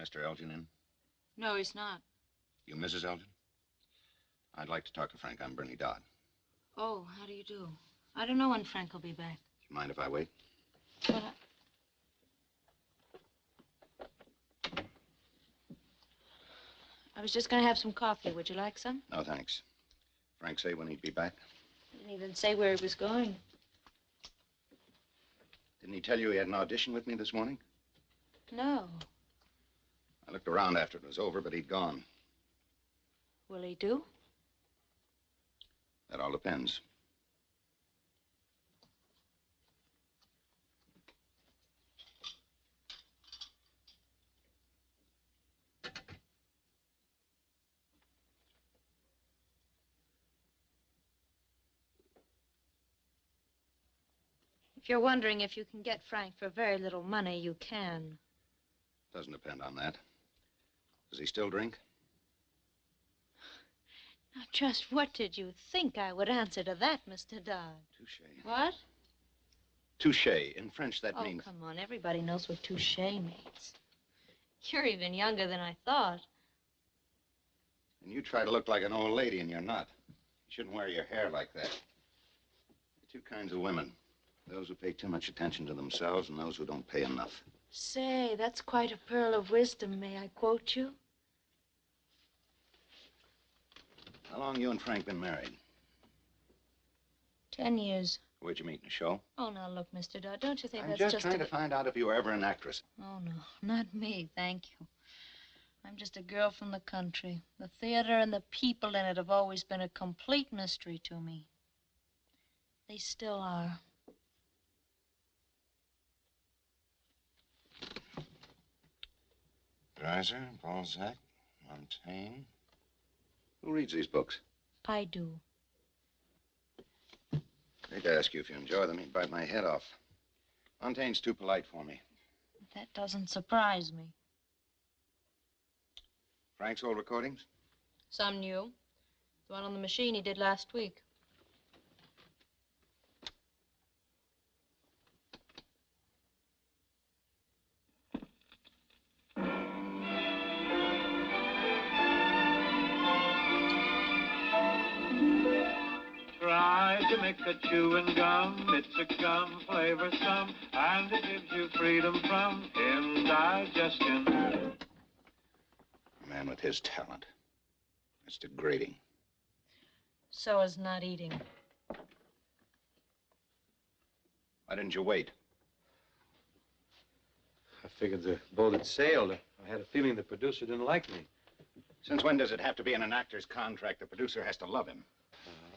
Mr. Elgin in? No, he's not. You Mrs. Elgin? I'd like to talk to Frank. I'm Bernie Dodd. Oh, how do you do? I don't know when Frank will be back. Do you mind if I wait? But I was just going to have some coffee. Would you like some? No, thanks. Frank say when he'd be back? He didn't even say where he was going. Didn't he tell you he had an audition with me this morning? No. I looked around after it was over, but he'd gone. Will he do? That all depends. If you're wondering if you can get Frank for very little money, you can. Doesn't depend on that. Does he still drink? Now, just what did you think I would answer to that, Mr. Dodd? Touche. What? Touche. In French, that means... Oh, come on. Everybody knows what touche means. You're even younger than I thought. And you try to look like an old lady, and you're not. You shouldn't wear your hair like that. There are two kinds of women. Those who pay too much attention to themselves and those who don't pay enough. Say, that's quite a pearl of wisdom. May I quote you? How long you and Frank been married? 10 years. Where'd you meet in the show? Oh, now, look, Mr. Dodd, don't you think I'm that's just trying to find out if you were ever an actress. Oh, no, not me, thank you. I'm just a girl from the country. The theater and the people in it have always been a complete mystery to me. They still are. Dreiser, Balzac, Montaigne. Who reads these books? I do. I hate to ask you if you enjoy them. You'd bite my head off. Montaigne's too polite for me. That doesn't surprise me. Frank's old recordings? Some new. The one on the machine he did last week. Try to mix a chewing gum, it's a gum flavor some, and it gives you freedom from indigestion. A man with his talent. It's degrading. So is not eating. Why didn't you wait? I figured the boat had sailed. I had a feeling the producer didn't like me. Since when does it have to be in an actor's contract? The producer has to love him.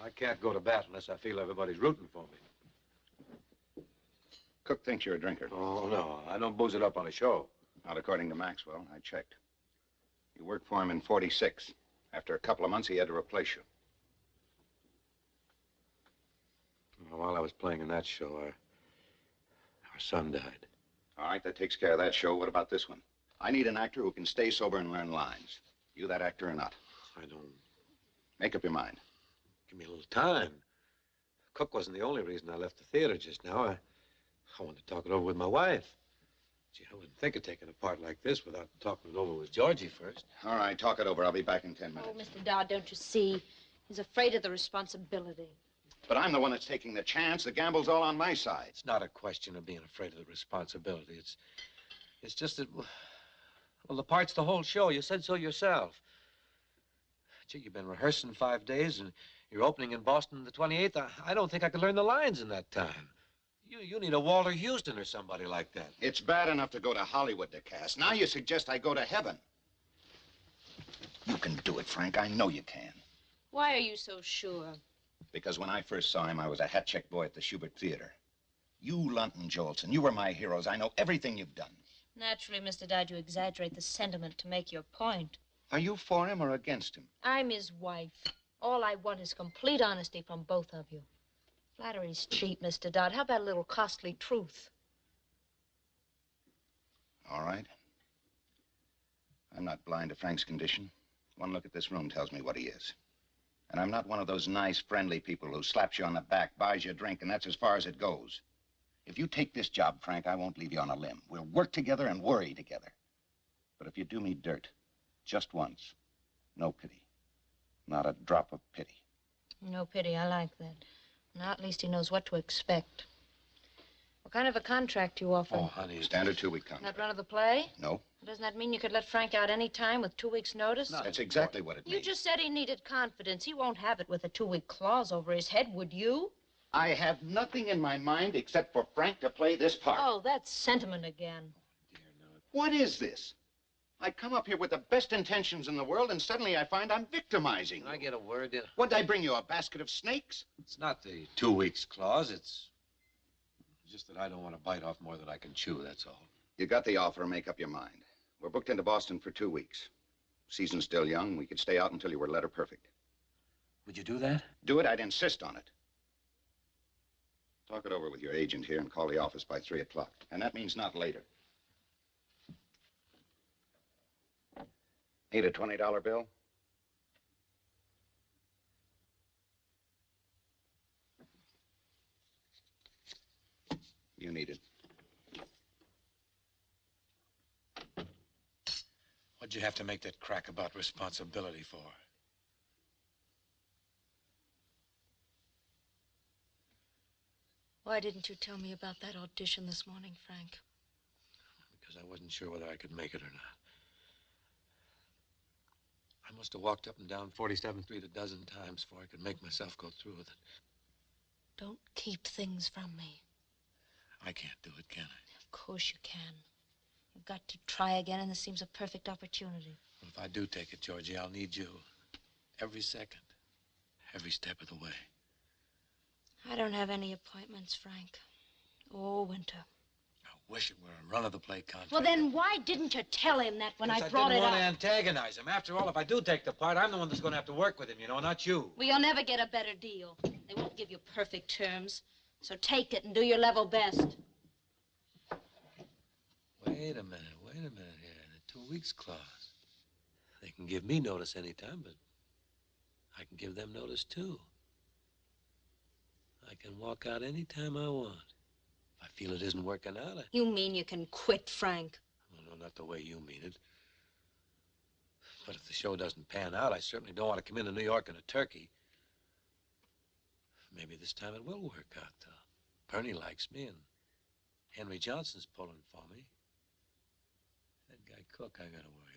I can't go to bat unless I feel everybody's rooting for me. Cook thinks you're a drinker. Oh, no. I don't booze it up on a show. Not according to Maxwell. I checked. You worked for him in '46. After a couple of months, he had to replace you. While I was playing in that show, our son died. All right, that takes care of that show. What about this one? I need an actor who can stay sober and learn lines. You that actor or not? I don't... Make up your mind. Give me a little time. Cook wasn't the only reason I left the theater just now. I wanted to talk it over with my wife. Gee, I wouldn't think of taking a part like this without talking it over with Georgie first. All right, talk it over. I'll be back in 10 minutes. Oh, Mr. Dodd, don't you see? He's afraid of the responsibility. But I'm the one that's taking the chance. The gamble's all on my side. It's not a question of being afraid of the responsibility. It's just that, well, the part's the whole show. You said so yourself. Gee, you've been rehearsing 5 days, and you're opening in Boston the 28th. I don't think I could learn the lines in that time. You need a Walter Houston or somebody like that. It's bad enough to go to Hollywood to cast. Now you suggest I go to heaven. You can do it, Frank. I know you can. Why are you so sure? Because when I first saw him, I was a hat-check boy at the Schubert Theater. You, Lunt and Jolson, you were my heroes. I know everything you've done. Naturally, Mr. Dodd, you exaggerate the sentiment to make your point. Are you for him or against him? I'm his wife. All I want is complete honesty from both of you. Flattery's cheap, Mr. Dodd. How about a little costly truth? All right. I'm not blind to Frank's condition. One look at this room tells me what he is. And I'm not one of those nice, friendly people who slaps you on the back, buys you a drink, and that's as far as it goes. If you take this job, Frank, I won't leave you on a limb. We'll work together and worry together. But if you do me dirt, just once, no pity. Not a drop of pity. No pity, I like that. Now at least he knows what to expect. What kind of a contract you offer? Oh, honey. Standard 2-week contract. Not run of the play? No. Doesn't that mean you could let Frank out any time with 2 weeks' notice? No, that's exactly what it means. You just said he needed confidence. He won't have it with a 2-week clause over his head, would you? I have nothing in my mind except for Frank to play this part. Oh, that's sentiment again. Dear, no. What is this? I come up here with the best intentions in the world, and suddenly I find I'm victimizing Can you. I get a word in? What did I bring you, a basket of snakes? It's not the 2 weeks clause. It's just that I don't want to bite off more than I can chew, that's all. You got the offer, make up your mind. We're booked into Boston for 2 weeks. Season's still young. We could stay out until you were letter perfect. Would you do that? Do it, I'd insist on it. Talk it over with your agent here and call the office by 3 o'clock. And that means not later. Need a $20 bill? You need it. What'd you have to make that crack about responsibility for? Why didn't you tell me about that audition this morning, Frank? Because I wasn't sure whether I could make it or not. I must have walked up and down 47th Street a dozen times before I could make myself go through with it. Don't keep things from me. I can't do it, can I? Of course you can. You've got to try again, and this seems a perfect opportunity. Well, if I do take it, Georgie, I'll need you every second, every step of the way. I don't have any appointments, Frank. Oh, Winter. I wish it were a run-of-the-play contract. Well, then why didn't you tell him that when I brought it didn't want up? to antagonize him. After all, if I do take the part, I'm the one that's going to have to work with him, you know, not you. Well, you'll never get a better deal. They won't give you perfect terms. So take it and do your level best. Wait a minute here. The 2 weeks clause. They can give me notice anytime, but I can give them notice, too. I can walk out anytime I want. If I feel it isn't working out, You mean you can quit, Frank? Well, no, not the way you mean it. But if the show doesn't pan out, I certainly don't want to come into New York in a turkey. Maybe this time it will work out, though. Bernie likes me, and Henry Johnson's pulling for me. That guy Cook, I gotta worry